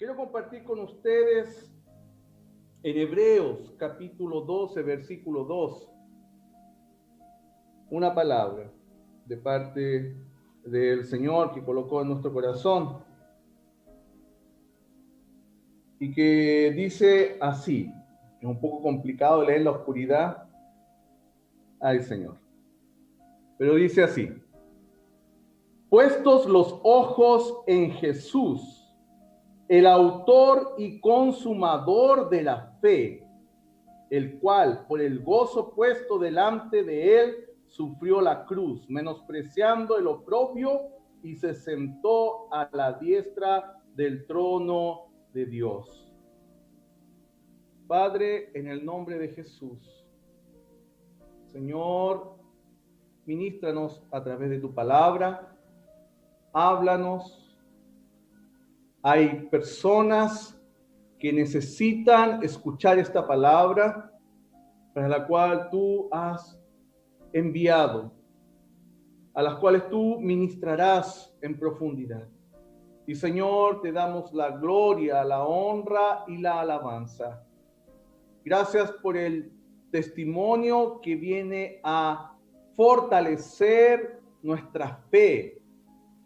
Quiero compartir con ustedes en Hebreos capítulo 12, versículo 2, una palabra de parte del Señor que colocó en nuestro corazón y que dice así. Es un poco complicado leer en la oscuridad. Ay, Señor. Pero dice así: puestos los ojos en Jesús, el autor y consumador de la fe, el cual por el gozo puesto delante de él sufrió la cruz, menospreciando el oprobio, y se sentó a la diestra del trono de Dios. Padre, en el nombre de Jesús, Señor, ministranos a través de tu palabra, háblanos. Hay personas que necesitan escuchar esta palabra para la cual tú has enviado, a las cuales tú ministrarás en profundidad. Y Señor, te damos la gloria, la honra y la alabanza. Gracias por el testimonio que viene a fortalecer nuestra fe.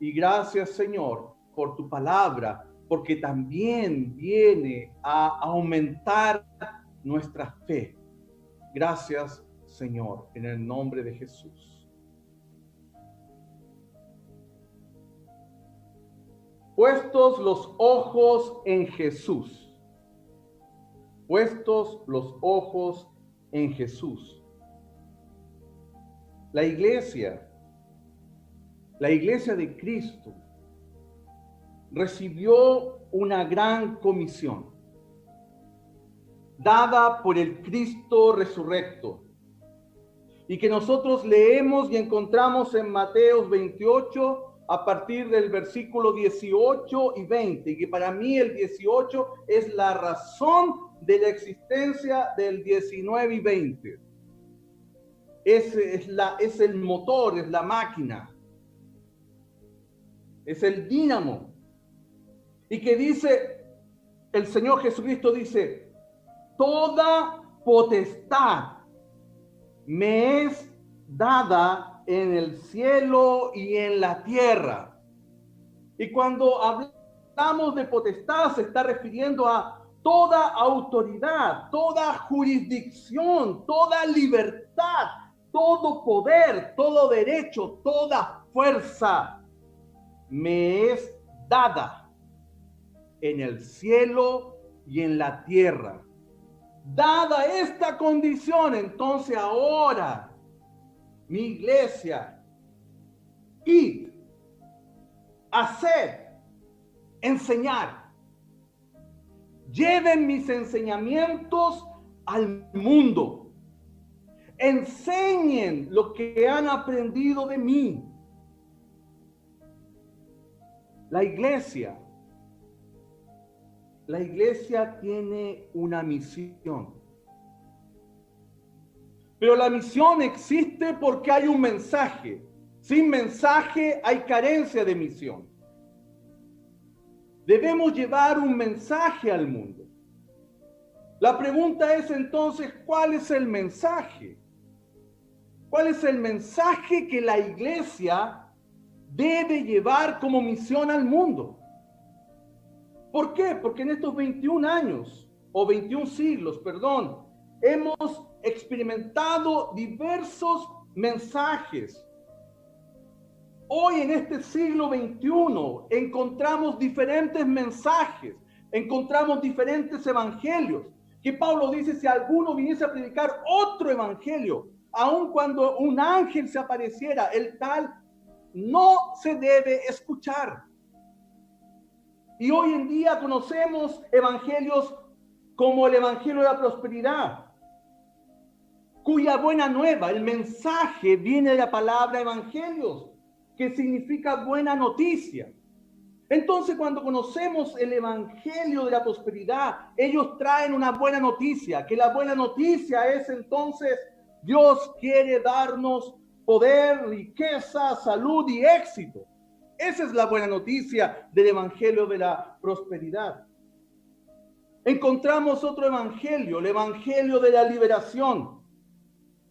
Y gracias, Señor, por tu palabra, porque también viene a aumentar nuestra fe. Gracias, Señor, en el nombre de Jesús. Puestos los ojos en Jesús. Puestos los ojos en Jesús. La iglesia de Cristo recibió una gran comisión dada por el Cristo resurrecto y que nosotros leemos y encontramos en Mateo 28 a partir del versículo 18 y 20, y que para mí el 18 es la razón de la existencia del 19 y 20. Es el motor, es la máquina, es el dínamo. Y que dice, el Señor Jesucristo dice: toda potestad me es dada en el cielo y en la tierra. Y cuando hablamos de potestad, se está refiriendo a toda autoridad, toda jurisdicción, toda libertad, todo poder, todo derecho, toda fuerza me es dada en el cielo y en la tierra. Dada esta condición, entonces ahora, mi iglesia, id, haced, enseñar. Lleven mis enseñamientos al mundo. Enseñen lo que han aprendido de mí. La iglesia tiene una misión. Pero la misión existe porque hay un mensaje. Sin mensaje hay carencia de misión. Debemos llevar un mensaje al mundo. La pregunta es entonces, ¿cuál es el mensaje? ¿Cuál es el mensaje que la iglesia debe llevar como misión al mundo? ¿Por qué? Porque en estos 21 años, o 21 siglos, perdón, hemos experimentado diversos mensajes. Hoy en este siglo XXI encontramos diferentes mensajes, encontramos diferentes evangelios, que Pablo dice: si alguno viniese a predicar otro evangelio, aun cuando un ángel se apareciera, el tal no se debe escuchar. Y hoy en día conocemos evangelios como el evangelio de la prosperidad, cuya buena nueva, el mensaje, viene de la palabra evangelios, que significa buena noticia. Entonces, cuando conocemos el evangelio de la prosperidad, ellos traen una buena noticia, que la buena noticia es entonces: Dios quiere darnos poder, riqueza, salud y éxito. Esa es la buena noticia del evangelio de la prosperidad. encontramos otro evangelio, el evangelio de la liberación,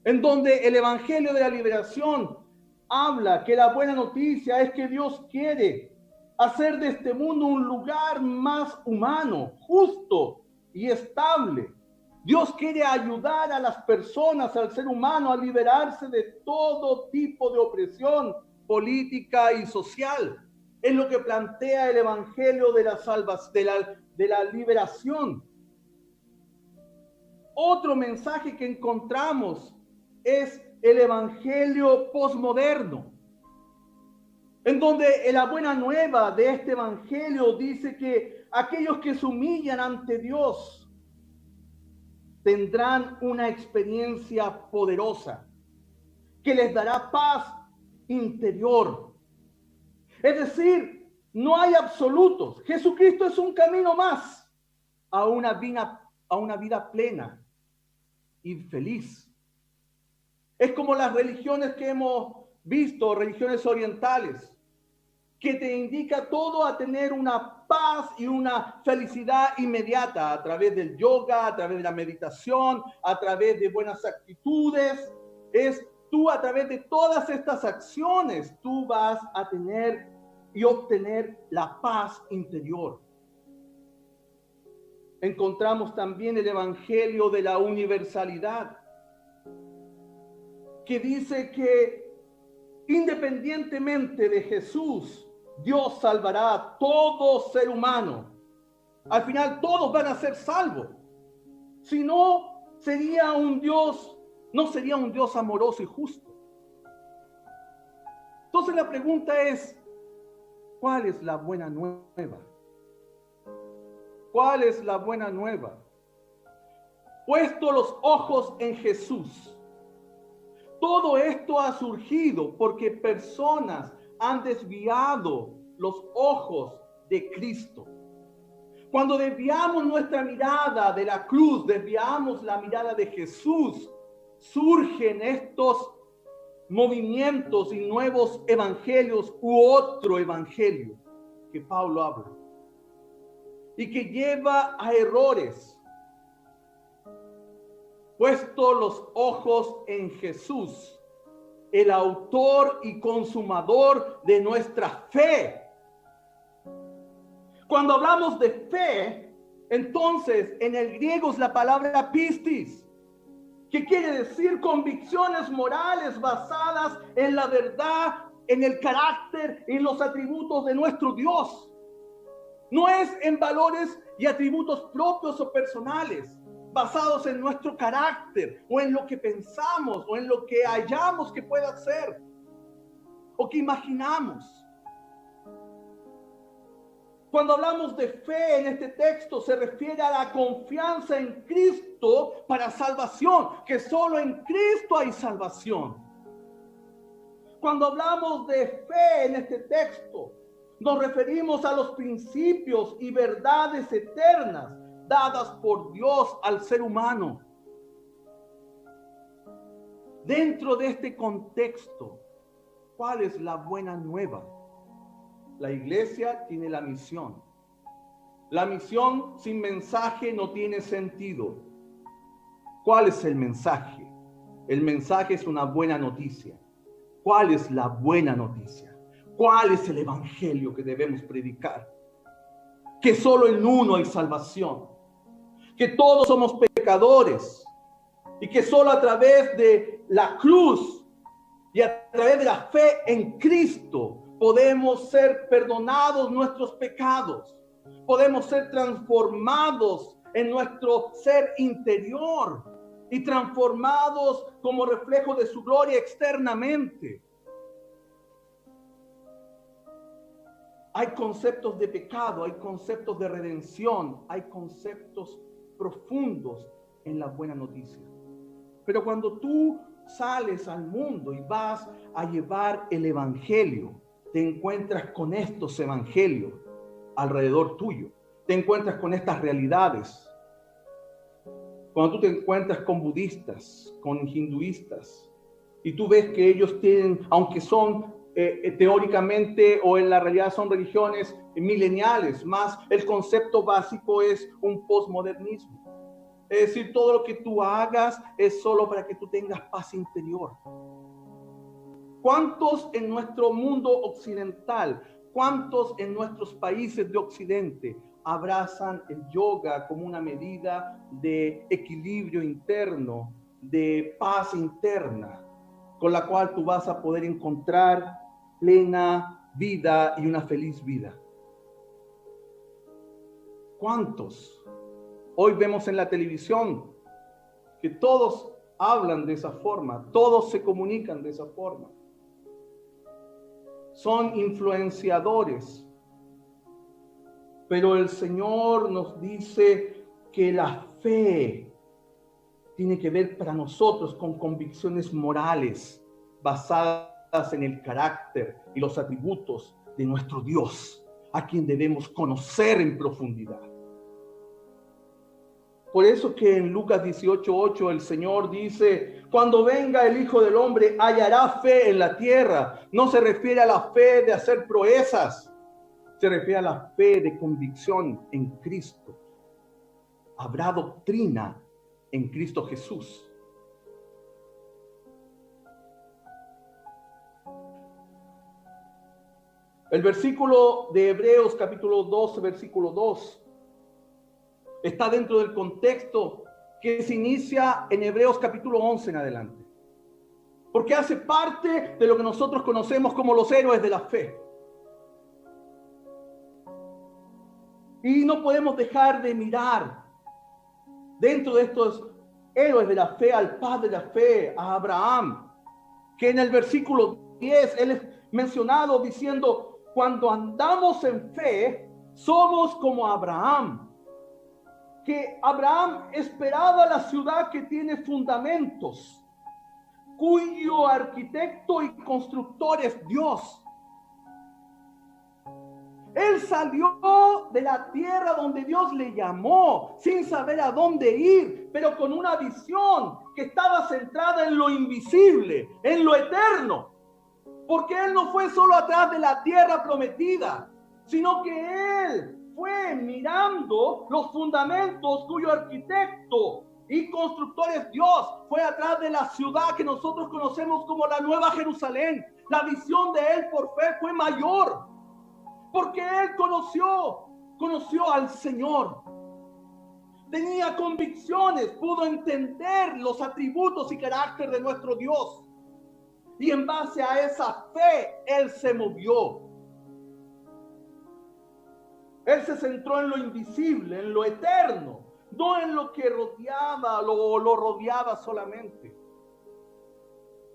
en donde el evangelio de la liberación habla que la buena noticia es que Dios quiere hacer de este mundo un lugar más humano, justo y estable. Dios quiere ayudar a las personas, al ser humano, a liberarse de todo tipo de opresión política y social. Es lo que plantea el evangelio de la salvación, de la liberación. Otro mensaje que encontramos es el evangelio posmoderno, en donde la buena nueva de este evangelio dice que aquellos que se humillan ante Dios tendrán una experiencia poderosa que les dará paz interior. Es decir, no hay absolutos. Jesucristo es un camino más a una vida plena y feliz. Es como las religiones que hemos visto, religiones orientales, que te indica todo a tener una paz y una felicidad inmediata a través del yoga, a través de la meditación, a través de buenas actitudes. Es tú a través de todas estas acciones, tú vas a tener y obtener la paz interior. Encontramos también el evangelio de la universalidad, que dice que independientemente de Jesús, Dios salvará a todo ser humano. Al final todos van a ser salvos. Si no, no sería un Dios amoroso y justo. Entonces la pregunta es, ¿cuál es la buena nueva? ¿Cuál es la buena nueva? Puesto los ojos en Jesús. Todo esto ha surgido porque personas han desviado los ojos de Cristo. Cuando desviamos nuestra mirada de la cruz, desviamos la mirada de Jesús, surgen estos movimientos y nuevos evangelios u otro evangelio que Pablo habla y que lleva a errores. Puesto los ojos en Jesús, el autor y consumador de nuestra fe. Cuando hablamos de fe, entonces en el griego es la palabra pistis, que quiere decir convicciones morales basadas en la verdad, en el carácter, en los atributos de nuestro Dios. No es en valores y atributos propios o personales, basados en nuestro carácter, o en lo que pensamos, o en lo que hallamos que pueda ser, o que imaginamos. Cuando hablamos de fe en este texto, se refiere a la confianza en Cristo para salvación, que solo en Cristo hay salvación. Cuando hablamos de fe en este texto, nos referimos a los principios y verdades eternas dadas por Dios al ser humano. Dentro de este contexto, ¿cuál es la buena nueva? La iglesia tiene la misión. La misión sin mensaje no tiene sentido. ¿Cuál es el mensaje? El mensaje es una buena noticia. ¿Cuál es la buena noticia? ¿Cuál es el evangelio que debemos predicar? Que solo en uno hay salvación, que todos somos pecadores y que solo a través de la cruz y a través de la fe en Cristo podemos ser perdonados nuestros pecados, podemos ser transformados en nuestro ser interior y transformados como reflejo de su gloria externamente. Hay conceptos de pecado, hay conceptos de redención, hay conceptos profundos en la buena noticia. Pero cuando tú sales al mundo y vas a llevar el evangelio, te encuentras con estos evangelios alrededor tuyo, te encuentras con estas realidades. Cuando tú te encuentras con budistas, con hinduistas, y tú ves que ellos tienen, aunque son teóricamente o en la realidad son religiones mileniales, más el concepto básico es un posmodernismo. Es decir, todo lo que tú hagas es solo para que tú tengas paz interior. ¿Cuántos en nuestro mundo occidental, cuántos en nuestros países de Occidente abrazan el yoga como una medida de equilibrio interno, de paz interna, con la cual tú vas a poder encontrar plena vida y una feliz vida? ¿Cuántos? Hoy vemos en la televisión que todos hablan de esa forma, todos se comunican de esa forma. Son influenciadores. Pero el Señor nos dice que la fe tiene que ver para nosotros con convicciones morales basadas en el carácter y los atributos de nuestro Dios, a quien debemos conocer en profundidad. Por eso que en Lucas 18:8 el Señor dice, cuando venga el Hijo del Hombre, hallará fe en la tierra. No se refiere a la fe de hacer proezas, se refiere a la fe de convicción en Cristo. Habrá doctrina en Cristo Jesús. El versículo de Hebreos capítulo 12, versículo 2, está dentro del contexto que se inicia en Hebreos capítulo 11 en adelante. Porque hace parte de lo que nosotros conocemos como los héroes de la fe. Y no podemos dejar de mirar dentro de estos héroes de la fe al padre de la fe, a Abraham, que en el versículo 10 él es mencionado diciendo, cuando andamos en fe, somos como Abraham. Que Abraham esperaba la ciudad que tiene fundamentos, cuyo arquitecto y constructor es Dios. Él salió de la tierra donde Dios le llamó, sin saber a dónde ir, pero con una visión que estaba centrada en lo invisible, en lo eterno. Porque él no fue solo atrás de la tierra prometida, sino que él fue mirando los fundamentos cuyo arquitecto y constructor es Dios. Fue atrás de la ciudad que nosotros conocemos como la Nueva Jerusalén. La visión de él por fe fue mayor, porque él conoció al Señor. Tenía convicciones, pudo entender los atributos y carácter de nuestro Dios. Y en base a esa fe, él se movió. Él se centró en lo invisible, en lo eterno, no en lo que rodeaba, lo rodeaba solamente.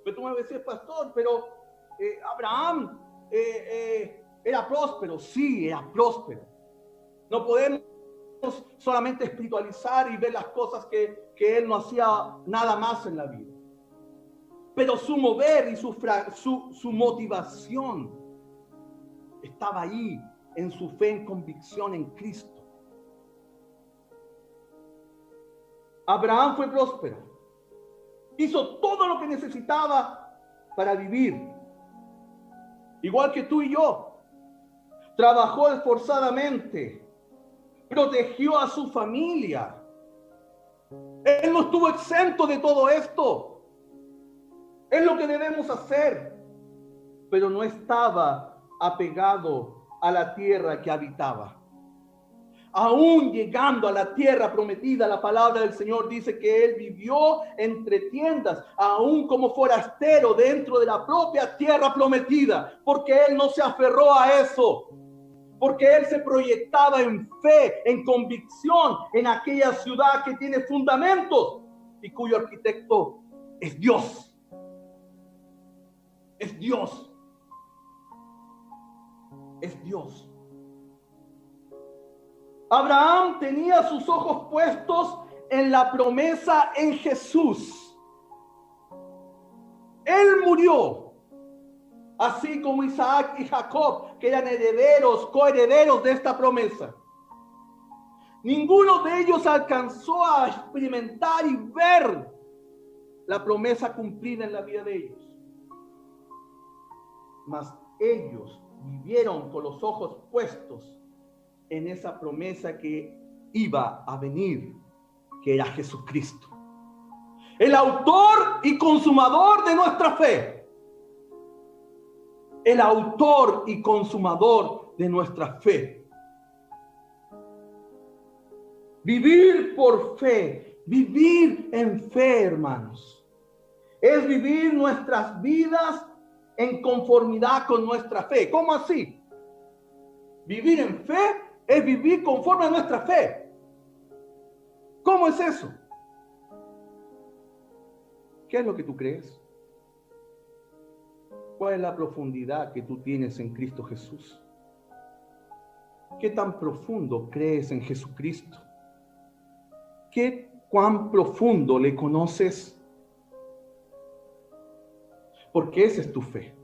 Pero tú me decías, pastor, pero Abraham era próspero. Sí, era próspero. No podemos solamente espiritualizar y ver las cosas que él no hacía nada más en la vida. Pero su mover y su motivación estaba ahí, en su fe, en convicción en Cristo. Abraham fue próspero. Hizo todo lo que necesitaba para vivir. Igual que tú y yo. Trabajó esforzadamente. Protegió a su familia. Él no estuvo exento de todo esto. Es lo que debemos hacer. Pero no estaba apegado a la tierra que habitaba. Aún llegando a la tierra prometida, la palabra del Señor dice que él vivió entre tiendas, aún como forastero dentro de la propia tierra prometida, porque él no se aferró a eso, porque él se proyectaba en fe, en convicción, en aquella ciudad que tiene fundamentos y cuyo arquitecto es Dios. Es Dios. Es Dios. Abraham tenía sus ojos puestos en la promesa en Jesús. Él murió, así como Isaac y Jacob, que eran herederos, coherederos de esta promesa. Ninguno de ellos alcanzó a experimentar y ver la promesa cumplida en la vida de ellos. Mas ellos vivieron con los ojos puestos en esa promesa que iba a venir, que era Jesucristo, el autor y consumador de nuestra fe. El autor y consumador de nuestra fe. Vivir por fe, vivir en fe, hermanos, es vivir nuestras vidas en conformidad con nuestra fe. ¿Cómo así? Vivir en fe es vivir conforme a nuestra fe. ¿Cómo es eso? ¿Qué es lo que tú crees? ¿Cuál es la profundidad que tú tienes en Cristo Jesús? ¿Qué tan profundo crees en Jesucristo? ¿Cuán profundo le conoces? Porque esa es tu fe.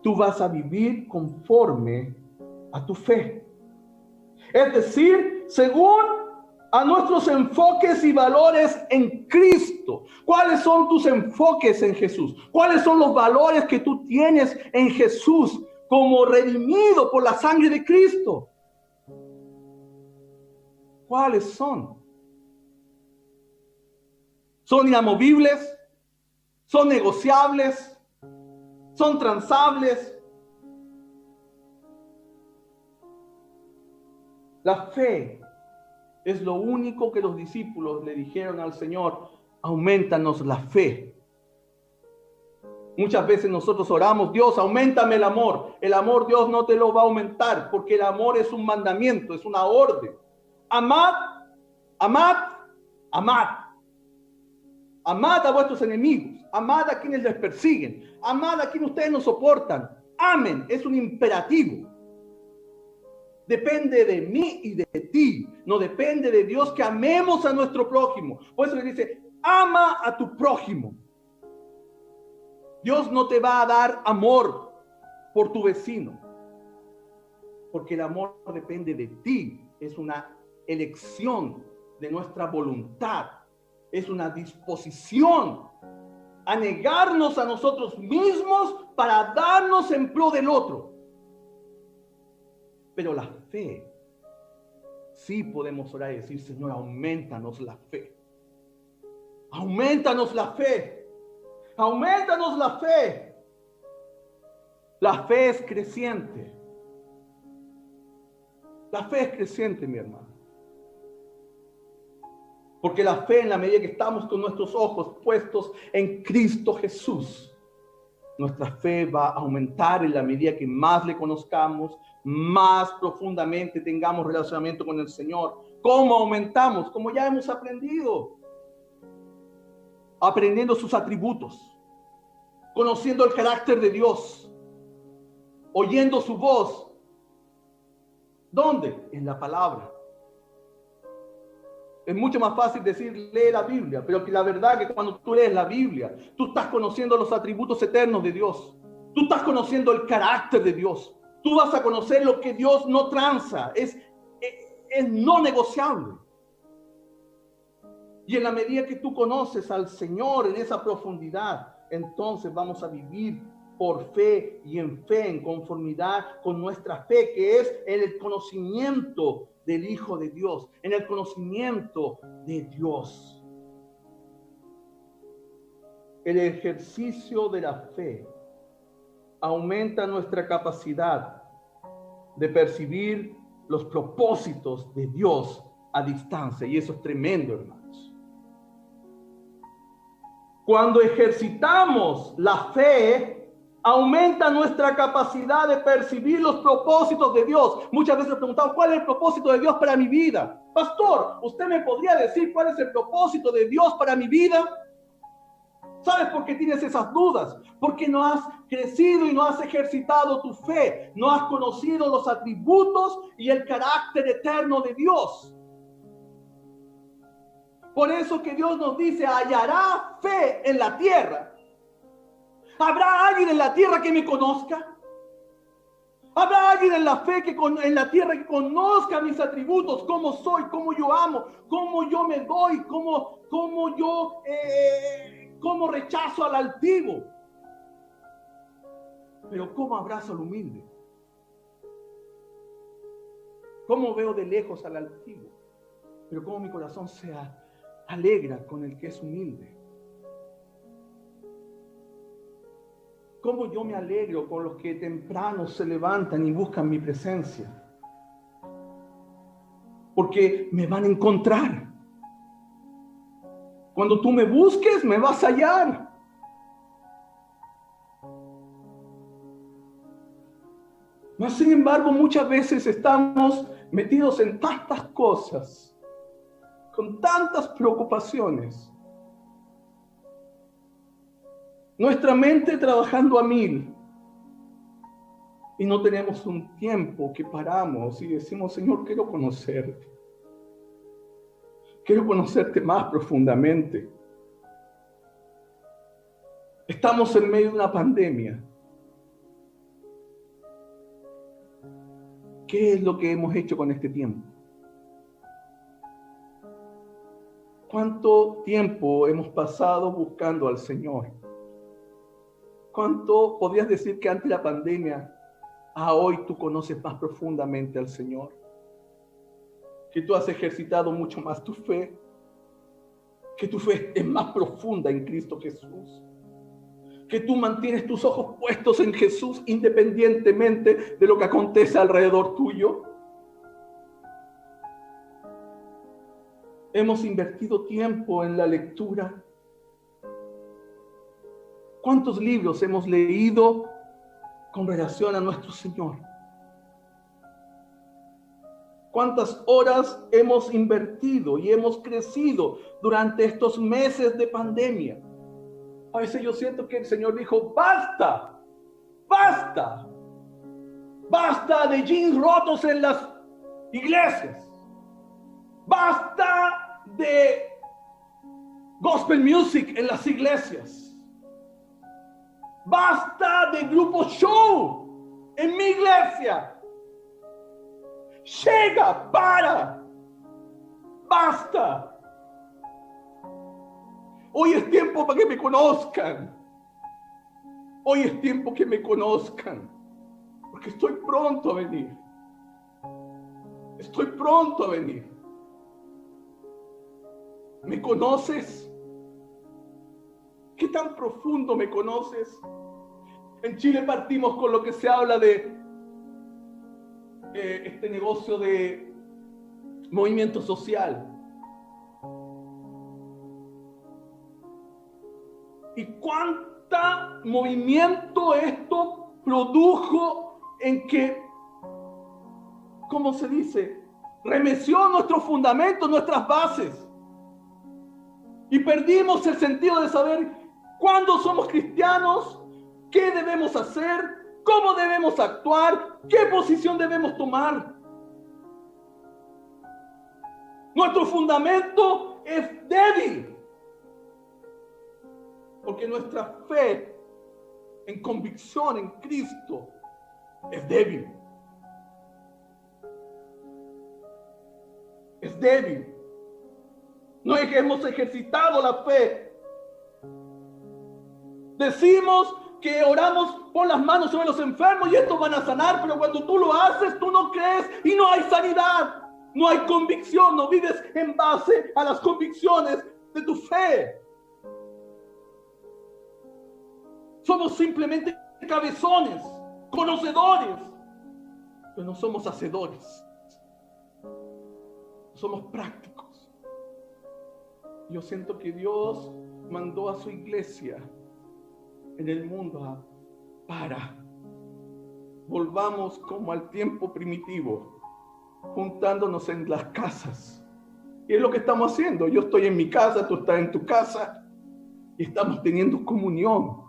Tú vas a vivir conforme a tu fe. Es decir, según a nuestros enfoques y valores en Cristo. ¿Cuáles son tus enfoques en Jesús? ¿Cuáles son los valores que tú tienes en Jesús como redimido por la sangre de Cristo? ¿Cuáles son? ¿Son inamovibles? ¿Son negociables? ¿Son transables? La fe es lo único que los discípulos le dijeron al Señor: aumentanos la fe. Muchas veces nosotros oramos: Dios, auméntame el amor. El amor Dios no te lo va a aumentar, porque el amor es un mandamiento, es una orden. Amad, amad, amad. Amad a vuestros enemigos, amad a quienes les persiguen, amad a quienes ustedes no soportan. Amen, es un imperativo. Depende de mí y de ti, no depende de Dios que amemos a nuestro prójimo. Por eso le dice: ama a tu prójimo. Dios no te va a dar amor por tu vecino, porque el amor depende de ti. Es una elección de nuestra voluntad, es una disposición a negarnos a nosotros mismos para darnos en pro del otro. Pero la fe, sí podemos orar y decir: Señor, aumentanos la fe. Aumentanos la fe. Aumentanos la fe. La fe es creciente. La fe es creciente, mi hermano. Porque la fe, en la medida que estamos con nuestros ojos puestos en Cristo Jesús, nuestra fe va a aumentar en la medida que más le conozcamos, más profundamente tengamos relacionamiento con el Señor. ¿Cómo aumentamos? Como ya hemos aprendido. Aprendiendo sus atributos, conociendo el carácter de Dios, oyendo su voz. ¿Dónde? En la palabra. Es mucho más fácil decir: lee la Biblia, pero que la verdad que cuando tú lees la Biblia, tú estás conociendo los atributos eternos de Dios. Tú estás conociendo el carácter de Dios. Tú vas a conocer lo que Dios no tranza, es no negociable. Y en la medida que tú conoces al Señor en esa profundidad, entonces vamos a vivir por fe y en fe, en conformidad con nuestra fe, que es en el conocimiento del Hijo de Dios, en el conocimiento de Dios. El ejercicio de la fe aumenta nuestra capacidad de percibir los propósitos de Dios a distancia, y eso es tremendo, hermanos. Cuando ejercitamos la fe, aumenta nuestra capacidad de percibir los propósitos de Dios. Muchas veces preguntamos: ¿cuál es el propósito de Dios para mi vida? Pastor, ¿usted me podría decir cuál es el propósito de Dios para mi vida? ¿Sabes por qué tienes esas dudas? Porque no has crecido y no has ejercitado tu fe. No has conocido los atributos y el carácter eterno de Dios. Por eso que Dios nos dice: hallará fe en la tierra. ¿Habrá alguien en la tierra que me conozca? ¿Habrá alguien en la fe en la tierra que conozca mis atributos? ¿Cómo soy? ¿Cómo yo amo? ¿Cómo yo me doy? ¿Cómo yo rechazo al altivo? Pero ¿cómo abrazo al humilde? ¿Cómo veo de lejos al altivo? Pero ¿cómo mi corazón se alegra con el que es humilde? ¿Cómo yo me alegro con los que temprano se levantan y buscan mi presencia? Porque me van a encontrar. Cuando tú me busques, me vas a hallar. Mas, sin embargo, muchas veces estamos metidos en tantas cosas, con tantas preocupaciones. Nuestra mente trabajando a 1000. Y no tenemos un tiempo que paramos y decimos, Señor, quiero conocerte. Quiero conocerte más profundamente. Estamos en medio de una pandemia. ¿Qué es lo que hemos hecho con este tiempo? ¿Cuánto tiempo hemos pasado buscando al Señor? ¿Cuánto podrías decir que antes de la pandemia a hoy tú conoces más profundamente al Señor? Que tú has ejercitado mucho más tu fe. Que tu fe es más profunda en Cristo Jesús. Que tú mantienes tus ojos puestos en Jesús independientemente de lo que acontece alrededor tuyo. Hemos invertido tiempo en la lectura. ¿Cuántos libros hemos leído con relación a nuestro Señor? ¿Cuántas horas hemos invertido y hemos crecido durante estos meses de pandemia? A veces yo siento que el Señor dijo, basta, basta, basta de jeans rotos en las iglesias, basta de gospel music en las iglesias, basta de grupo show en mi iglesia. Llega, para, basta. Hoy es tiempo para que me conozcan. Hoy es tiempo que me conozcan. Porque estoy pronto a venir. Estoy pronto a venir. ¿Me conoces? ¿Qué tan profundo me conoces? En Chile partimos con lo que se habla de este negocio de movimiento social. ¿Y cuánta movimiento esto produjo en que, ¿cómo se dice? Remeció nuestros fundamentos, nuestras bases. Y perdimos el sentido de saber cuándo somos cristianos, qué debemos hacer, cómo debemos actuar, qué posición debemos tomar. Nuestro fundamento es débil. Porque nuestra fe en convicción en Cristo es débil. Es débil. No hemos ejercitado la fe. Decimos que oramos por las manos sobre los enfermos y estos van a sanar, pero cuando tú lo haces, tú no crees y no hay sanidad. No hay convicción, no vives en base a las convicciones de tu fe. Somos simplemente cabezones, conocedores, pero no somos hacedores. Somos prácticos. Yo siento que Dios mandó a su iglesia en el mundo volvamos como al tiempo primitivo, juntándonos en las casas. Y es lo que estamos haciendo. Yo estoy en mi casa, tú estás en tu casa y estamos teniendo comunión.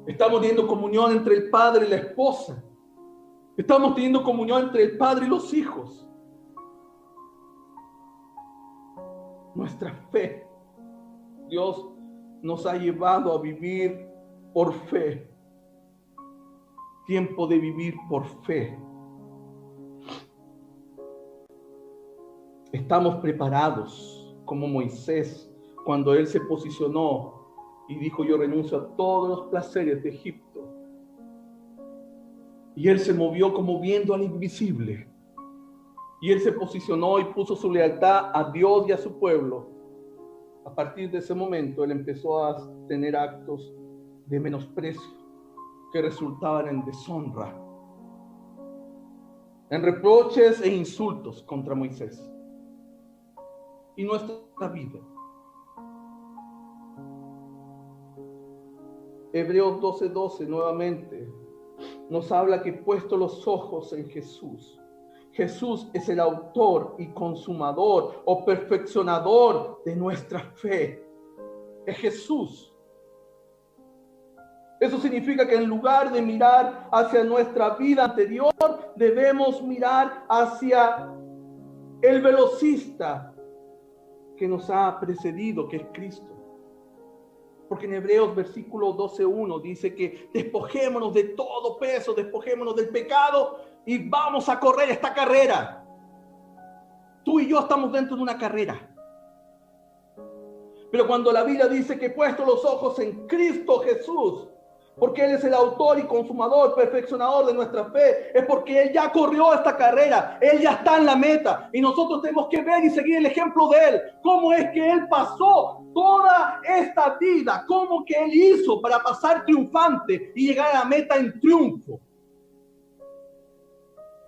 Estamos teniendo comunión entre el padre y la esposa. Estamos teniendo comunión entre el padre y los hijos. Nuestra fe, Dios nos ha llevado a vivir por fe. Tiempo de vivir por fe. Estamos preparados como Moisés cuando él se posicionó y dijo: yo renuncio a todos los placeres de Egipto Y él se movió como viendo al invisible. Y él se posicionó y puso su lealtad a Dios y a su pueblo. A partir de ese momento, él empezó a tener actos de menosprecio que resultaban en deshonra, en reproches e insultos contra Moisés. Y nuestra vida. Hebreos 12:12 nuevamente nos habla que puesto los ojos en Jesús. Jesús es el autor y consumador o perfeccionador de nuestra fe. Es Jesús. Eso significa que en lugar de mirar hacia nuestra vida anterior, debemos mirar hacia el velocista que nos ha precedido, que es Cristo. Porque en Hebreos versículo 12:1 dice que despojémonos de todo peso, despojémonos del pecado y vamos a correr esta carrera. Tú y yo estamos dentro de una carrera. Pero cuando la Biblia dice que he puesto los ojos en Cristo Jesús, porque Él es el autor y consumador, perfeccionador de nuestra fe, es porque Él ya corrió esta carrera, Él ya está en la meta, y nosotros tenemos que ver y seguir el ejemplo de Él, cómo es que Él pasó toda esta vida, cómo que Él hizo para pasar triunfante y llegar a la meta en triunfo.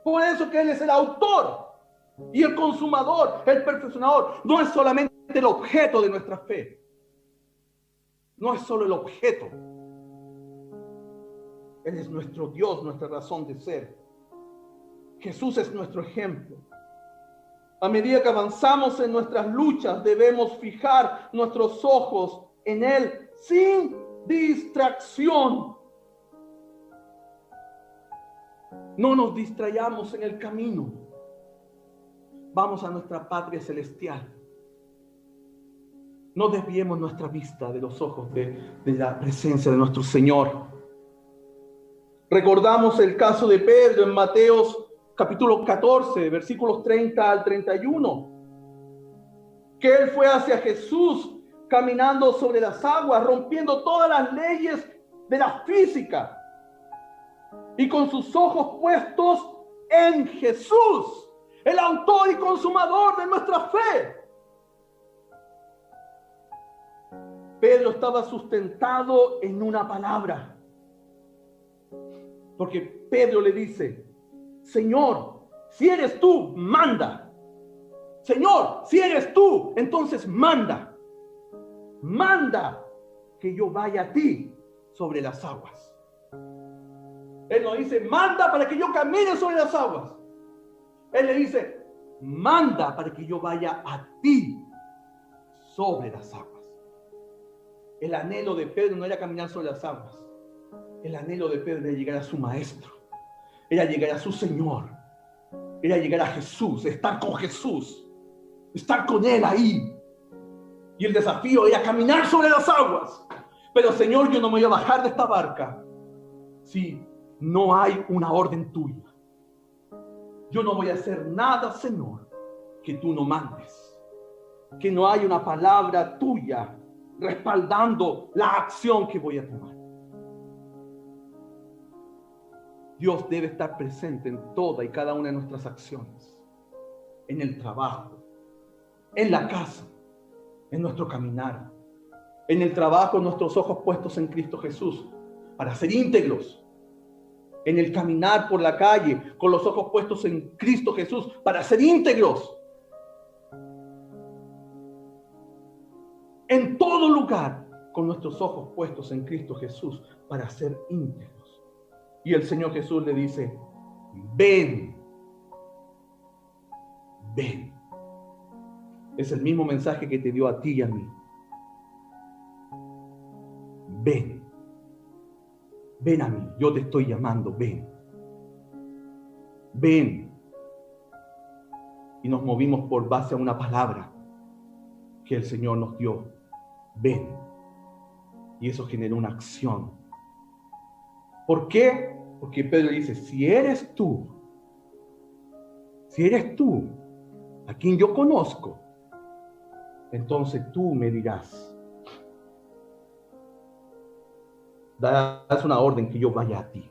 Por eso que Él es el autor y el consumador, el perfeccionador. No es solamente el objeto de nuestra fe, no es solo el objeto. Él es nuestro Dios, nuestra razón de ser. Jesús es nuestro ejemplo. A medida que avanzamos en nuestras luchas, debemos fijar nuestros ojos en Él sin distracción. No nos distrayamos en el camino. Vamos a nuestra patria celestial. No desviemos nuestra vista de los ojos de la presencia de nuestro Señor. Recordamos el caso de Pedro en Mateos capítulo 14, versículos 30 al 31, que él fue hacia Jesús caminando sobre las aguas, rompiendo todas las leyes de la física y con sus ojos puestos en Jesús, el autor y consumador de nuestra fe. Pedro estaba sustentado en una palabra. Porque Pedro le dice, Señor, si eres tú, manda. Señor, si eres tú, entonces manda. Manda que yo vaya a ti sobre las aguas. Él no dice, manda para que yo camine sobre las aguas. Él le dice, manda para que yo vaya a ti sobre las aguas. El anhelo de Pedro no era caminar sobre las aguas. El anhelo de Pedro era llegar a su maestro, era llegar a su Señor, era llegar a Jesús, estar con Jesús, estar con Él ahí. Y el desafío era caminar sobre las aguas. Pero Señor, yo no me voy a bajar de esta barca si no hay una orden tuya. Yo no voy a hacer nada, Señor, que tú no mandes. Que no hay una palabra tuya respaldando la acción que voy a tomar. Dios debe estar presente en toda y cada una de nuestras acciones, en el trabajo, en la casa, en nuestro caminar, en el trabajo, nuestros ojos puestos en Cristo Jesús, para ser íntegros, en el caminar por la calle, con los ojos puestos en Cristo Jesús, para ser íntegros, en todo lugar, con nuestros ojos puestos en Cristo Jesús, para ser íntegros. Y el Señor Jesús le dice, ven, ven. Es el mismo mensaje que te dio a ti y a mí. Ven, ven a mí, yo te estoy llamando, ven. Ven. Y nos movimos por base a una palabra que el Señor nos dio. Ven. Y eso generó una acción. ¿Por qué? Porque Pedro dice, si eres tú, a quien yo conozco, entonces tú me dirás, das una orden que yo vaya a ti.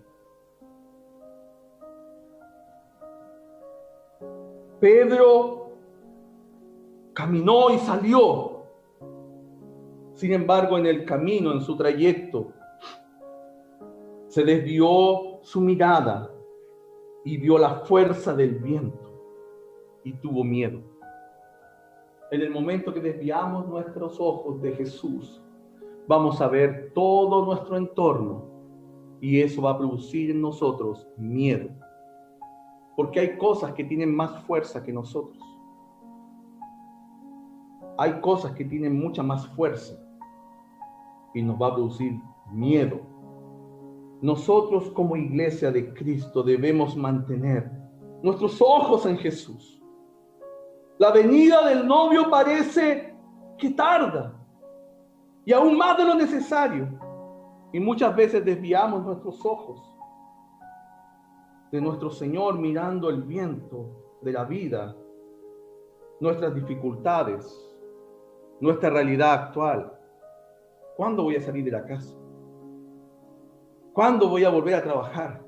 Pedro caminó y salió. Sin embargo, en el camino, en su trayecto, se desvió su mirada y vio la fuerza del viento y tuvo miedo. En el momento que desviamos nuestros ojos de Jesús, vamos a ver todo nuestro entorno y eso va a producir en nosotros miedo. Porque hay cosas que tienen más fuerza que nosotros. Hay cosas que tienen mucha más fuerza y nos va a producir miedo. Nosotros como iglesia de Cristo debemos mantener nuestros ojos en Jesús. La venida del novio parece que tarda y aún más de lo necesario. Y muchas veces desviamos nuestros ojos de nuestro Señor mirando el viento de la vida, nuestras dificultades, nuestra realidad actual. ¿Cuándo voy a salir de la casa? ¿Cuándo voy a volver a trabajar?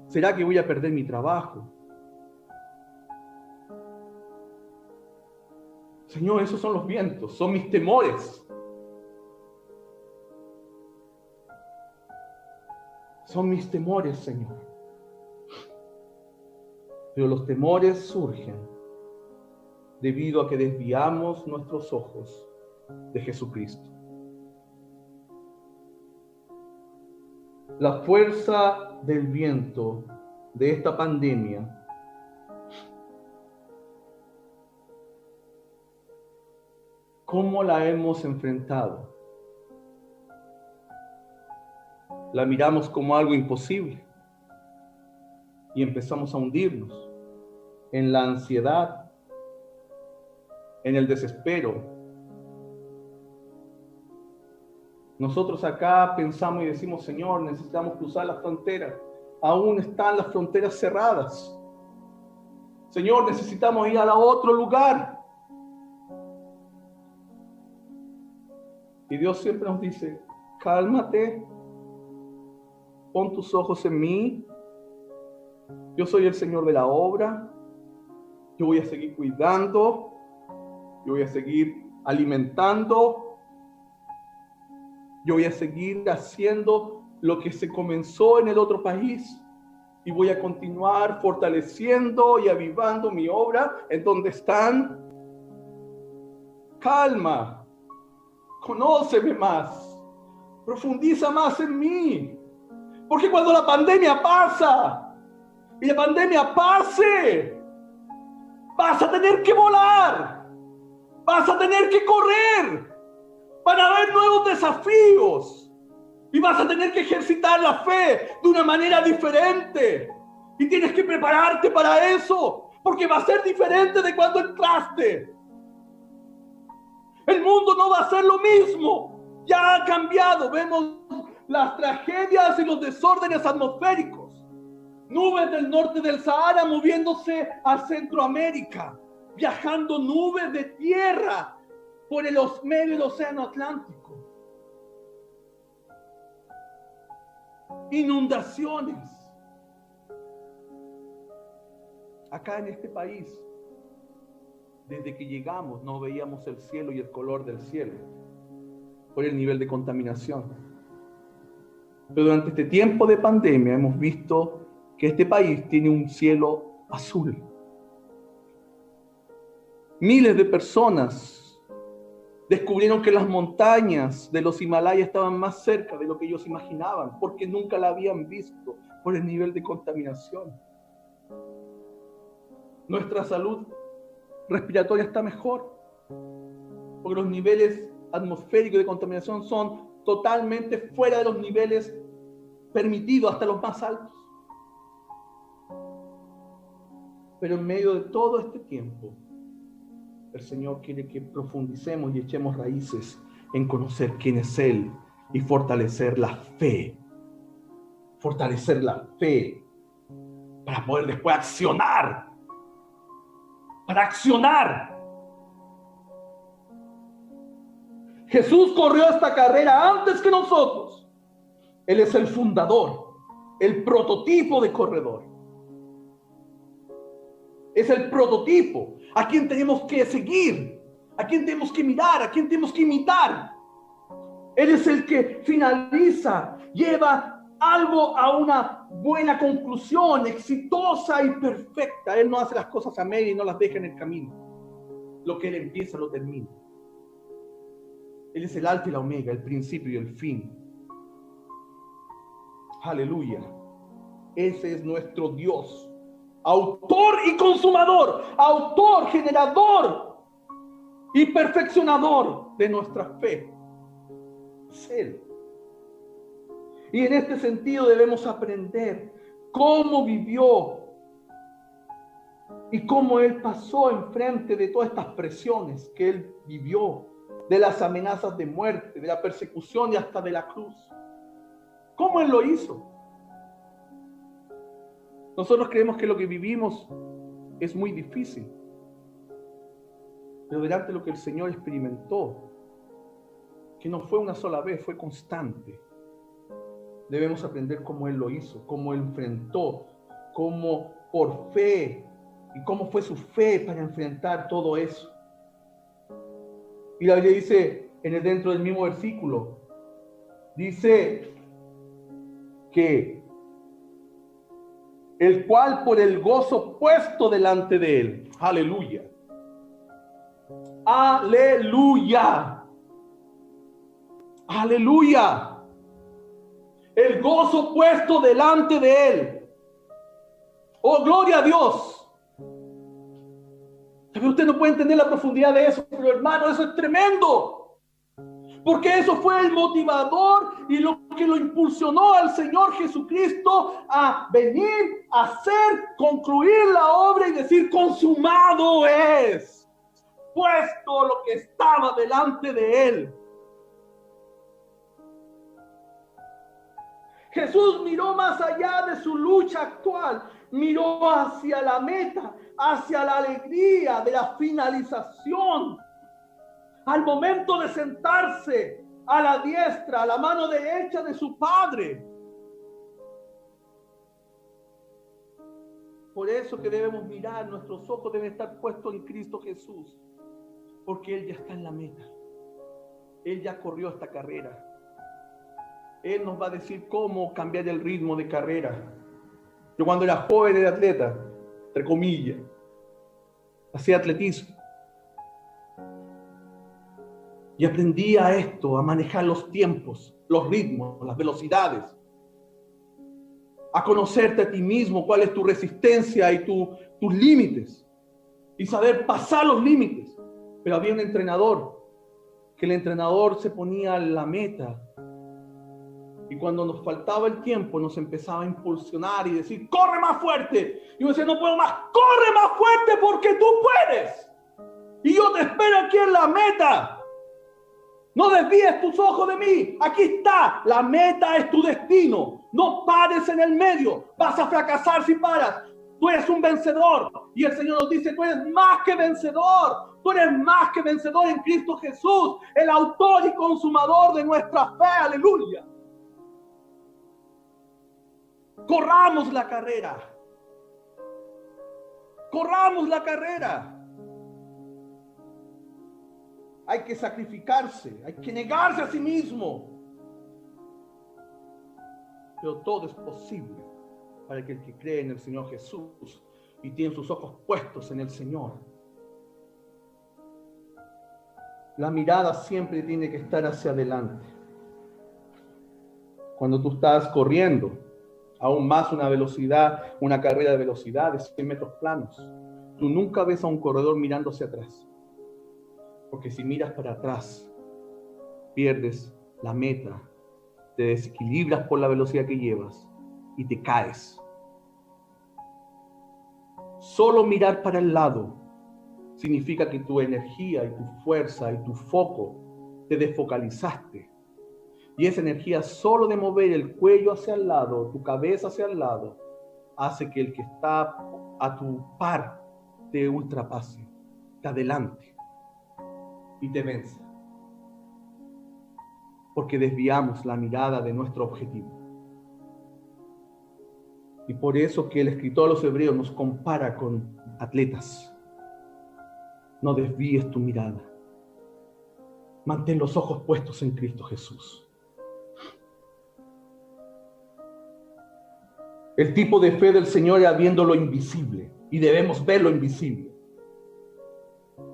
¿Será que voy a perder mi trabajo? Señor, esos son los vientos, son mis temores. Son mis temores, Señor. Pero los temores surgen debido a que desviamos nuestros ojos de Jesucristo. La fuerza del viento de esta pandemia ¿cómo la hemos enfrentado? La miramos como algo imposible y empezamos a hundirnos en la ansiedad, en el desespero. Nosotros acá pensamos y decimos, Señor, necesitamos cruzar la frontera. Aún están las fronteras cerradas. Señor, necesitamos ir a otro lugar. Y Dios siempre nos dice, cálmate, pon tus ojos en mí. Yo soy el Señor de la obra. Yo voy a seguir cuidando. Yo voy a seguir alimentando. Yo voy a seguir haciendo lo que se comenzó en el otro país. Y voy a continuar fortaleciendo y avivando mi obra en donde están. Calma. Conóceme más. Profundiza más en mí. Porque cuando la pandemia pasa y la pandemia pase, vas a tener que volar, vas a tener que correr, van a haber nuevos desafíos y vas a tener que ejercitar la fe de una manera diferente y tienes que prepararte para eso, porque va a ser diferente de cuando entraste. El mundo no va a ser lo mismo, ya ha cambiado, vemos las tragedias y los desórdenes atmosféricos. Nubes del norte del Sahara moviéndose a Centroamérica. Viajando nubes de tierra por el medio del océano Atlántico. Inundaciones. Acá en este país, desde que llegamos, no veíamos el cielo y el color del cielo por el nivel de contaminación. Pero durante este tiempo de pandemia hemos visto que este país tiene un cielo azul. Miles de personas descubrieron que las montañas de los Himalayas estaban más cerca de lo que ellos imaginaban, porque nunca la habían visto por el nivel de contaminación. Nuestra salud respiratoria está mejor, porque los niveles atmosféricos de contaminación son totalmente fuera de los niveles permitidos, hasta los más altos. Pero en medio de todo este tiempo, el Señor quiere que profundicemos y echemos raíces en conocer quién es Él y fortalecer la fe. Fortalecer la fe para poder después accionar. Para accionar. Jesús corrió esta carrera antes que nosotros. Él es el fundador, el prototipo de corredor. Es el prototipo. A quien tenemos que seguir, a quien tenemos que mirar, a quien tenemos que imitar. Él es el que finaliza, lleva algo a una buena conclusión, exitosa y perfecta. Él no hace las cosas a media y no las deja en el camino. Lo que Él empieza lo termina. Él es el alfa y la omega, el principio y el fin. Aleluya. Ese es nuestro Dios. Autor y consumador. Autor, generador y perfeccionador de nuestra fe. Es Él. Y en este sentido debemos aprender cómo vivió y cómo Él pasó enfrente de todas estas presiones que Él vivió, de las amenazas de muerte, de la persecución y hasta de la cruz. ¿Cómo Él lo hizo? Nosotros creemos que lo que vivimos es muy difícil, pero delante de lo que el Señor experimentó, que no fue una sola vez, fue constante. Debemos aprender cómo Él lo hizo, cómo Él enfrentó, cómo por fe y cómo fue su fe para enfrentar todo eso. Y la Biblia dice, dentro del mismo versículo, dice que el cual por el gozo puesto delante de Él, aleluya, aleluya, aleluya, el gozo puesto delante de Él. Oh, gloria a Dios. Usted no puede entender la profundidad de eso, pero hermano, eso es tremendo. Porque eso fue el motivador y lo que lo impulsionó al Señor Jesucristo a venir, a hacer, concluir la obra y decir, consumado es. Puesto lo que estaba delante de Él. Jesús miró más allá de su lucha actual, miró hacia la meta, hacia la alegría de la finalización. Al momento de sentarse a la diestra, a la mano derecha de su Padre. Por eso que debemos mirar, nuestros ojos deben estar puestos en Cristo Jesús, porque Él ya está en la meta. Él ya corrió esta carrera. Él nos va a decir cómo cambiar el ritmo de carrera. Yo cuando era joven era atleta, entre comillas, hacía atletismo. Y aprendí a esto, a manejar los tiempos, los ritmos, las velocidades. A conocerte a ti mismo, cuál es tu resistencia y tus límites. Y saber pasar los límites. Pero había un entrenador, que el entrenador se ponía la meta. Y cuando nos faltaba el tiempo, nos empezaba a impulsionar y decir, ¡corre más fuerte! Y yo decía, no puedo más, ¡corre más fuerte porque tú puedes! Y yo te espero aquí en la meta. No desvíes tus ojos de mí. Aquí está, la meta es tu destino. No pares en el medio. Vas a fracasar si paras. Tú eres un vencedor. Y el Señor nos dice, tú eres más que vencedor. Tú eres más que vencedor en Cristo Jesús, el autor y consumador de nuestra fe. Aleluya. Corramos la carrera. Corramos la carrera. Hay que sacrificarse, hay que negarse a sí mismo. Pero todo es posible para aquel que cree en el Señor Jesús y tiene sus ojos puestos en el Señor. La mirada siempre tiene que estar hacia adelante. Cuando tú estás corriendo, aún más una velocidad, una carrera de velocidad de 100 metros planos, tú nunca ves a un corredor mirando hacia atrás. Porque si miras para atrás, pierdes la meta, te desequilibras por la velocidad que llevas y te caes. Solo mirar para el lado significa que tu energía y tu fuerza y tu foco te desfocalizaste. Y esa energía solo de mover el cuello hacia el lado, tu cabeza hacia el lado, hace que el que está a tu par te ultrapase, te adelante y te vence. Porque desviamos la mirada de nuestro objetivo. Y por eso que el escritor a los Hebreos nos compara con atletas, no desvíes tu mirada. Mantén los ojos puestos en Cristo Jesús. El tipo de fe del Señor era viendo lo invisible, y debemos ver lo invisible.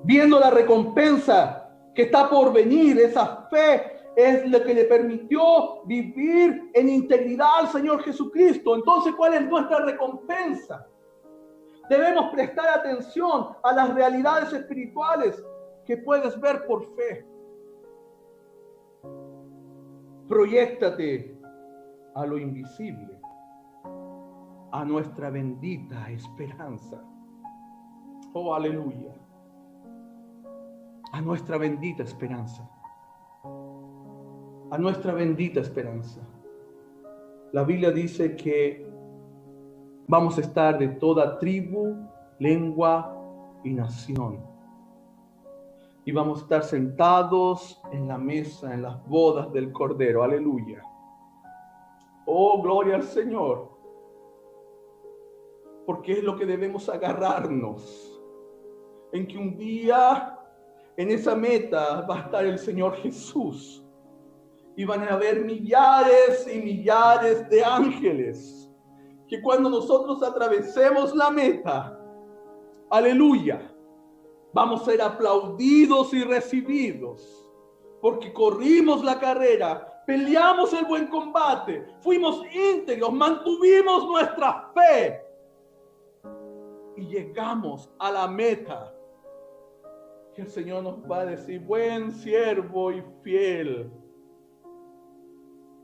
Viendo la recompensa que está por venir, esa fe es lo que le permitió vivir en integridad al Señor Jesucristo. Entonces, ¿cuál es nuestra recompensa? Debemos prestar atención a las realidades espirituales que puedes ver por fe. Proyéctate a lo invisible, a nuestra bendita esperanza. Oh, aleluya. A nuestra bendita esperanza. A nuestra bendita esperanza. La Biblia dice que vamos a estar de toda tribu, lengua y nación. Y vamos a estar sentados en la mesa, en las bodas del Cordero. Aleluya. Oh, gloria al Señor. Porque es lo que debemos agarrarnos. En que un día, en esa meta, va a estar el Señor Jesús. Y van a haber millares y millares de ángeles. Que cuando nosotros atravesemos la meta, aleluya, vamos a ser aplaudidos y recibidos. Porque corrimos la carrera, peleamos el buen combate, fuimos íntegros, mantuvimos nuestra fe. Y llegamos a la meta. Que el Señor nos va a decir, buen siervo y fiel.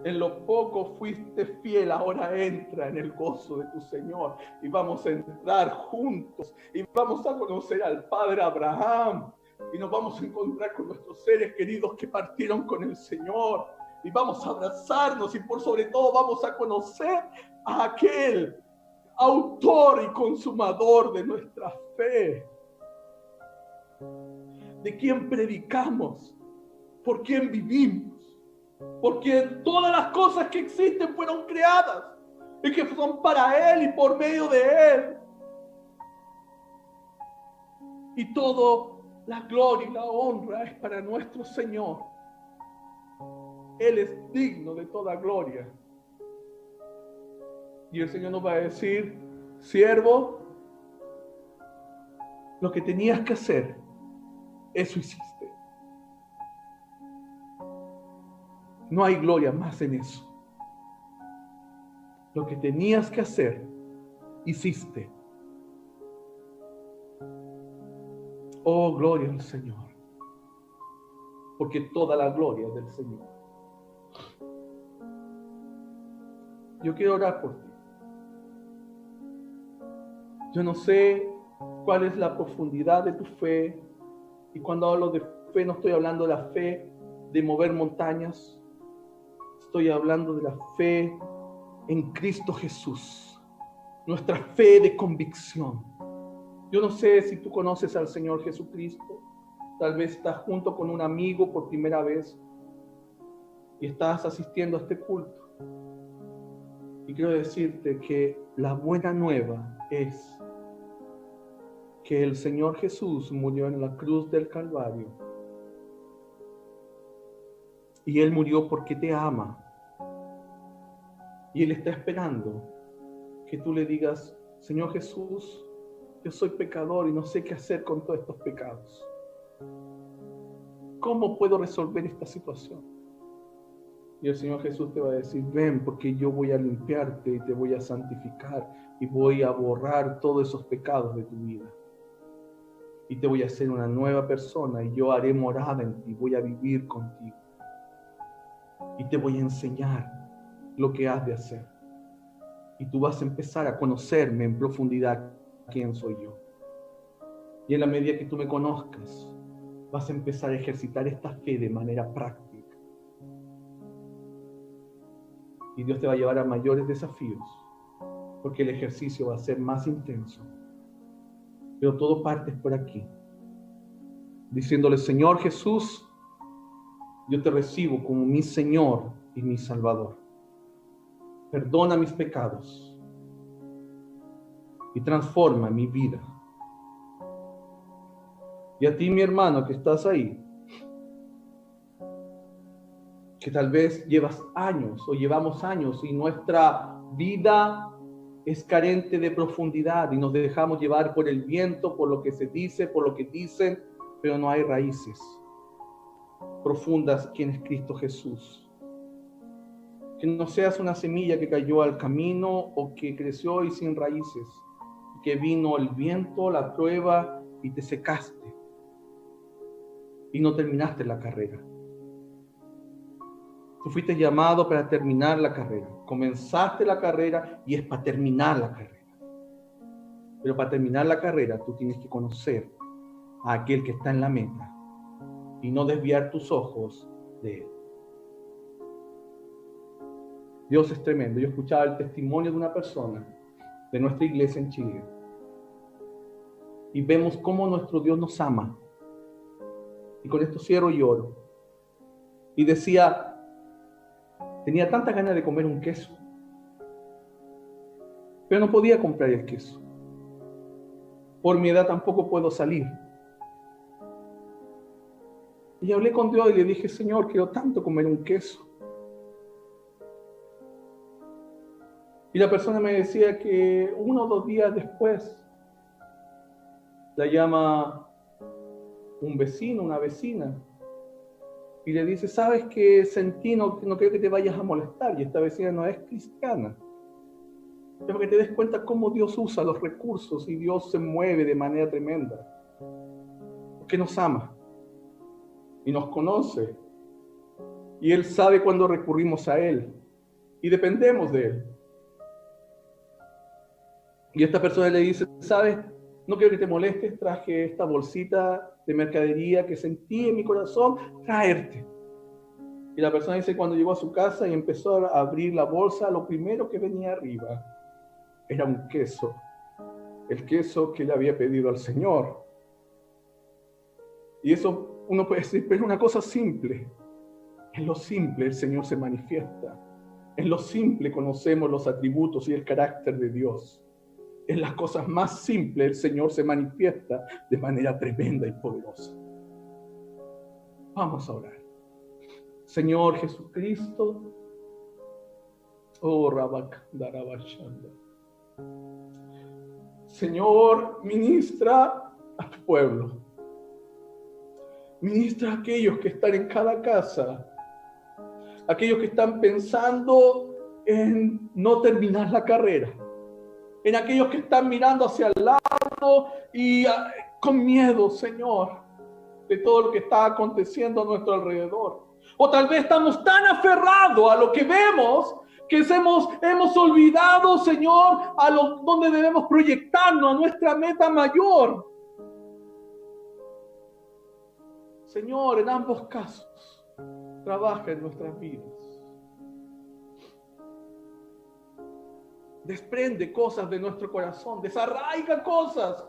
En lo poco fuiste fiel, ahora entra en el gozo de tu Señor. Y vamos a entrar juntos. Y vamos a conocer al Padre Abraham. Y nos vamos a encontrar con nuestros seres queridos que partieron con el Señor. Y vamos a abrazarnos. Y por sobre todo vamos a conocer a aquel autor y consumador de nuestra fe. De quien predicamos. Por quien vivimos. Porque todas las cosas que existen fueron creadas y que son para Él y por medio de Él. Y toda la gloria y la honra es para nuestro Señor. Él es digno de toda gloria. Y el Señor nos va a decir, siervo, lo que tenías que hacer, eso hiciste. No hay gloria más en eso. Lo que tenías que hacer, hiciste. Oh, gloria al Señor. Porque toda la gloria es del Señor. Yo quiero orar por ti. Yo no sé cuál es la profundidad de tu fe. Y cuando hablo de fe, no estoy hablando de la fe de mover montañas. Estoy hablando de la fe en Cristo Jesús. Nuestra fe de convicción. Yo no sé si tú conoces al Señor Jesucristo. Tal vez estás junto con un amigo por primera vez y estás asistiendo a este culto. Y quiero decirte que la buena nueva es que el Señor Jesús murió en la cruz del Calvario. Y Él murió porque te ama. Y Él está esperando que tú le digas, Señor Jesús, yo soy pecador y no sé qué hacer con todos estos pecados. ¿Cómo puedo resolver esta situación? Y el Señor Jesús te va a decir, ven, porque yo voy a limpiarte y te voy a santificar y voy a borrar todos esos pecados de tu vida. Y te voy a hacer una nueva persona y yo haré morada en ti, voy a vivir contigo. Y te voy a enseñar lo que has de hacer. Y tú vas a empezar a conocerme en profundidad quién soy yo. Y en la medida que tú me conozcas, vas a empezar a ejercitar esta fe de manera práctica. Y Dios te va a llevar a mayores desafíos, porque el ejercicio va a ser más intenso. Pero todo parte por aquí, diciéndole, Señor Jesús, yo te recibo como mi Señor y mi Salvador. Perdona mis pecados y transforma mi vida Y a ti, mi hermano, que estás ahí, que tal vez llevas años o llevamos años y nuestra vida es carente de profundidad y nos dejamos llevar por el viento, por lo que se dice, por lo que dicen, pero no hay raíces profundas quien es Cristo Jesús. Que no seas una semilla que cayó al camino o que creció y sin raíces, que vino el viento, la prueba y te secaste y no terminaste la carrera. Tú fuiste llamado para terminar la carrera. Comenzaste la carrera y es para terminar la carrera. Pero para terminar la carrera tú tienes que conocer a aquel que está en la meta y no desviar tus ojos de él. Dios es tremendo. Yo escuchaba el testimonio de una persona de nuestra iglesia en Chile y vemos cómo nuestro Dios nos ama. Y con esto cierro y oro. Y decía, tenía tantas ganas de comer un queso, pero no podía comprar el queso. Por mi edad tampoco puedo salir. Y hablé con Dios y le dije, Señor, quiero tanto comer un queso. Y la persona me decía que 1 o 2 días después la llama un vecino, una vecina, y le dice, ¿sabes qué? Sentí, no creo que te vayas a molestar, y esta vecina no es cristiana. Pero que te des cuenta cómo Dios usa los recursos y Dios se mueve de manera tremenda. Porque nos ama y nos conoce. Y Él sabe cuándo recurrimos a Él y dependemos de Él. Y esta persona le dice, ¿sabes? No quiero que te molestes, traje esta bolsita de mercadería que sentí en mi corazón traerte. Y la persona dice, cuando llegó a su casa y empezó a abrir la bolsa, lo primero que venía arriba era un queso. El queso que le había pedido al Señor. Y eso uno puede decir, pero es una cosa simple. En lo simple el Señor se manifiesta. En lo simple conocemos los atributos y el carácter de Dios. En las cosas más simples el Señor se manifiesta de manera tremenda y poderosa. Vamos a orar. Señor Jesucristo, oh Rabakandarabashanda. Señor, ministra a tu pueblo. Ministra a aquellos que están en cada casa. Aquellos que están pensando en no terminar la carrera. En aquellos que están mirando hacia el lado y con miedo, Señor, de todo lo que está aconteciendo a nuestro alrededor. O tal vez estamos tan aferrados a lo que vemos que hemos olvidado, Señor, donde debemos proyectarnos, a nuestra meta mayor. Señor, en ambos casos, trabaja en nuestras vidas. Desprende cosas de nuestro corazón, desarraiga cosas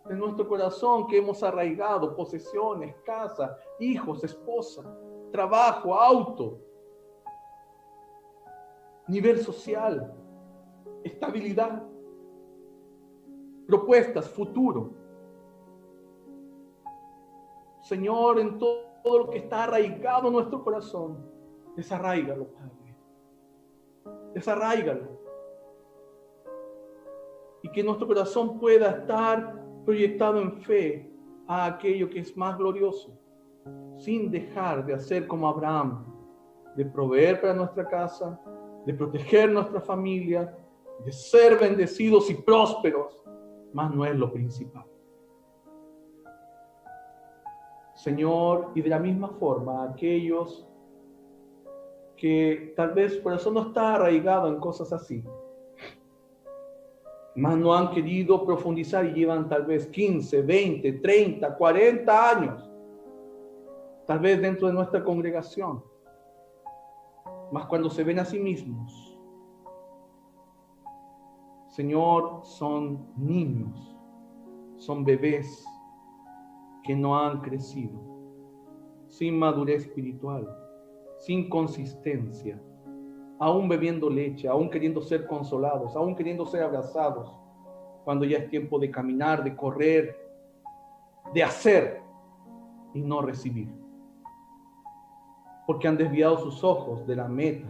de nuestro corazón que hemos arraigado, posesiones, casa, hijos, esposa, trabajo, auto, nivel social, estabilidad, propuestas, futuro. Señor, en todo lo que está arraigado en nuestro corazón, desarráigalo, Padre. Desarráigalo. Y que nuestro corazón pueda estar proyectado en fe a aquello que es más glorioso, sin dejar de hacer como Abraham, de proveer para nuestra casa, de proteger nuestra familia, de ser bendecidos y prósperos, mas no es lo principal. Señor, y de la misma forma, aquellos que tal vez su corazón no está arraigado en cosas así, mas no han querido profundizar y llevan tal vez 15, 20, 30, 40 años, tal vez dentro de nuestra congregación, mas cuando se ven a sí mismos, Señor, son niños, son bebés que no han crecido, sin madurez espiritual, sin consistencia, aún bebiendo leche, aún queriendo ser consolados, aún queriendo ser abrazados, cuando ya es tiempo de caminar, de correr, de hacer. y no recibir. Porque han desviado sus ojos de la meta,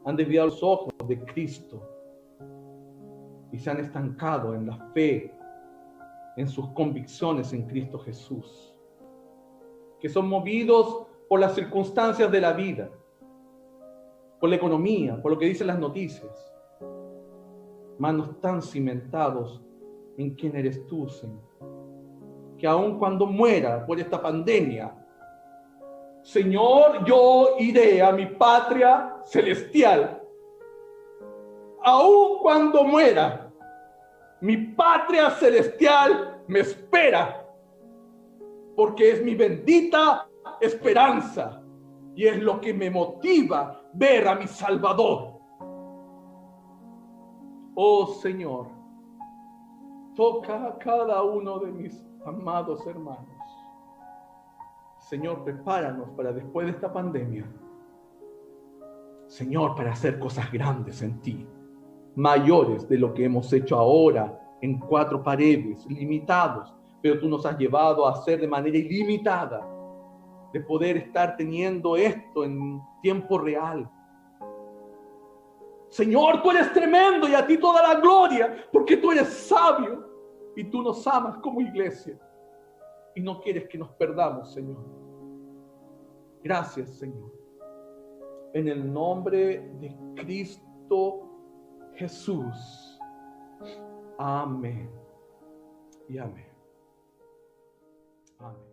han desviado los ojos de Cristo y se han estancado en la fe, en sus convicciones en Cristo Jesús, que son movidos por las circunstancias de la vida, por la economía, por lo que dicen las noticias, mas no están cimentados en quién eres tú, Señor. Que aun cuando muera por esta pandemia, Señor, yo iré a mi patria celestial. Aun cuando muera, mi patria celestial me espera, porque es mi bendita esperanza y es lo que me motiva ver a mi Salvador. Oh Señor, toca a cada uno de mis amados hermanos. Señor, prepáranos para después de esta pandemia, Señor, para hacer cosas grandes en ti, mayores de lo que hemos hecho ahora en cuatro paredes, limitados, pero tú nos has llevado a hacer de manera ilimitada, de poder estar teniendo esto en tiempo real. Señor, tú eres tremendo y a ti toda la gloria, porque tú eres sabio y tú nos amas como iglesia y no quieres que nos perdamos, Señor. Gracias, Señor. En el nombre de Cristo Jesús. Amén. Y amén. Amén.